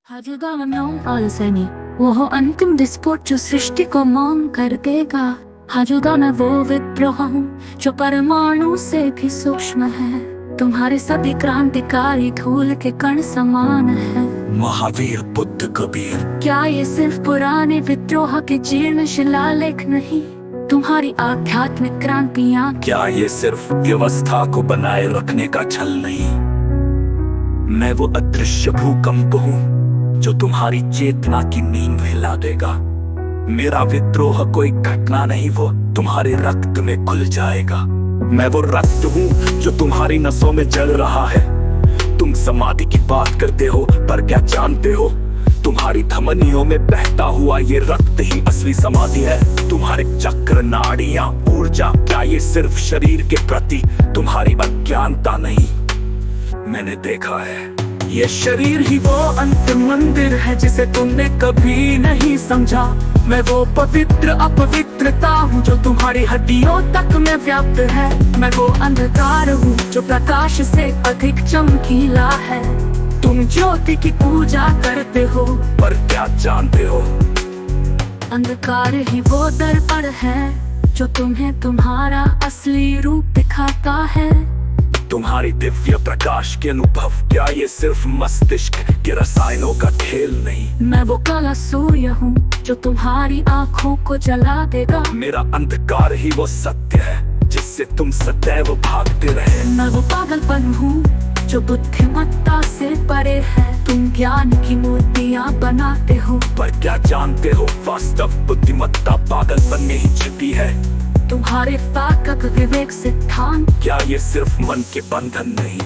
हजुगाना वो अंतिम विस्फोट जो सृष्टि को मौन कर देगा। हजुगाना वो विद्रोह जो परमाणु से भी सूक्ष्म है। तुम्हारे सभी क्रांतिकारी धूल के कण समान है। महावीर बुद्ध कबीर, क्या ये सिर्फ पुराने विद्रोह के जीर्ण शिलालेख नहीं? तुम्हारी आध्यात्मिक क्रांतियाँ क्या ये सिर्फ व्यवस्था को बनाए रखने का छल नहीं? मैं वो अदृश्य भूकंप हूँ जो तुम्हारी चेतना की नींद हिला देगा। मेरा विद्रोह कोई घटना नहीं, वो तुम्हारे रक्त में घुल जाएगा। मैं वो रक्त हूँ जो तुम्हारी नसों में जल रहा है। तुम समाधि की बात करते हो, पर क्या जानते हो तुम्हारी धमनियों में बहता हुआ ये रक्त ही असली समाधि है। तुम्हारे चक्र, नाड़ियां, ऊर्जा, क्या ये सिर्फ शरीर के प्रति तुम्हारी अज्ञानता नहीं? मैंने देखा है, ये शरीर ही वो अंतिम मंदिर है जिसे तुमने कभी नहीं समझा। मैं वो पवित्र अपवित्रता हूँ जो तुम्हारी हड्डियों तक में व्याप्त है। मैं वो अंधकार हूँ जो प्रकाश से अधिक चमकीला है। तुम ज्योति की पूजा करते हो, पर क्या जानते हो अंधकार ही वो दर्पण है जो तुम्हें तुम्हारा असली रूप दिखाता है। तुम्हारी दिव्य प्रकाश के अनुभव, क्या ये सिर्फ मस्तिष्क के रसायनों का खेल नहीं? मैं वो काला सूर्य हूँ जो तुम्हारी आँखों को जला देगा। मेरा अंधकार ही वो सत्य है जिससे तुम सदैव भागते रहे। मैं वो पागलपन हूँ जो बुद्धिमत्ता से परे है। तुम ज्ञान की मूर्तियाँ बनाते हो, पर क्या जानते हो वास्तव बुद्धिमत्ता पागलपन में ही छिपी है। तुम्हारे ताकत, विवेक, सिद्धांत, क्या ये सिर्फ मन के बंधन नहीं?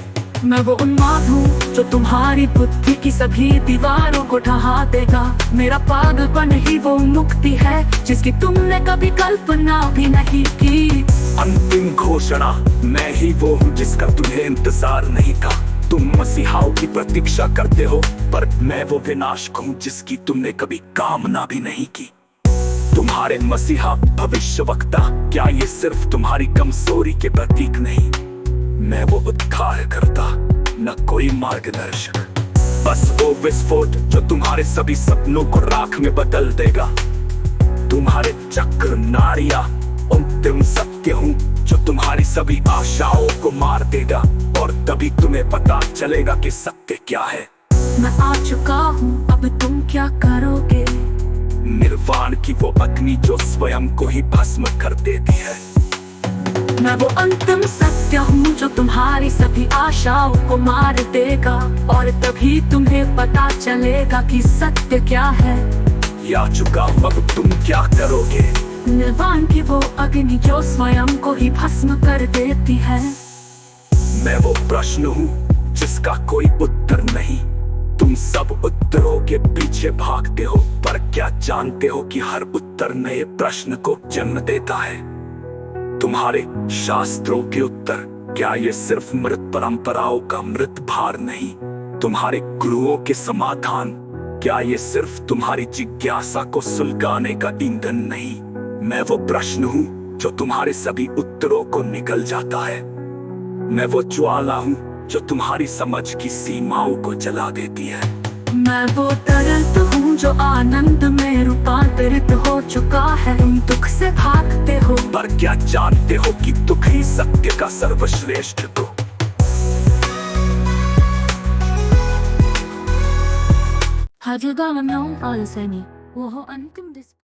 मैं वो उन्माद हूँ जो तुम्हारी बुद्धि की सभी दीवारों को ढहा देगा। मेरा पागलपन ही वो मुक्ति है जिसकी तुमने कभी कल्पना भी नहीं की। अंतिम घोषणा, मैं ही वो हूँ जिसका तुम्हें इंतजार नहीं था। तुम मसीहाओं की प्रतीक्षा करते हो, पर मैं वो विनाशक हूँ जिसकी तुमने कभी कामना भी नहीं की। तुम्हारे मसीहा भविष्यवक्ता, क्या ये सिर्फ तुम्हारी कमजोरी के प्रतीक नहीं? मैं वो उद्धार करता, न कोई मार्गदर्शक, बस वो विस्फोट जो तुम्हारे सभी सपनों को राख में बदल देगा। तुम्हारे चक्र, नाड़ियां अंतिम सत्य हूँ जो तुम्हारी सभी आशाओं को मार देगा, और तभी तुम्हें पता चलेगा कि सत्य क्या है। मैं आ चुका हूँ, अब तुम क्या करोगे? निर्वाण की वो अग्नि जो स्वयं को ही भस्म कर देती है। मैं वो अंतिम सत्य हूँ जो तुम्हारी सभी आशाओं को मार देगा, और तभी तुम्हें पता चलेगा कि सत्य क्या है। आ चुका हूँ, अब तुम क्या करोगे? निर्वाण की वो अग्नि जो स्वयं को ही भस्म कर देती है। मैं वो प्रश्न हूँ जिसका कोई उत्तर नहीं। तुम सब उत्तरों के पीछे भागते हो, पर क्या जानते हो कि हर उत्तर नए प्रश्न को जन्म देता है? तुम्हारे शास्त्रों के उत्तर, क्या ये सिर्फ मृत परंपराओं का मृत भार नहीं? तुम्हारे गुरुओं के समाधान, क्या ये सिर्फ तुम्हारी जिज्ञासा को सुलगाने का ईंधन नहीं? मैं वो प्रश्न हूँ जो तुम्हारे सभी उत्तरों को निगल जाता है। मैं वो ज्वाला हूँ जो तुम्हारी समझ की सीमाओं को जला देती है। मैं वो दर्द हूँ जो आनंद में रूपांतरित हो चुका है। तुम दुख से भागते हो, पर क्या जानते हो कि दुख ही सत्य का सर्वश्रेष्ठ तो। हजुगाना वो अंतिम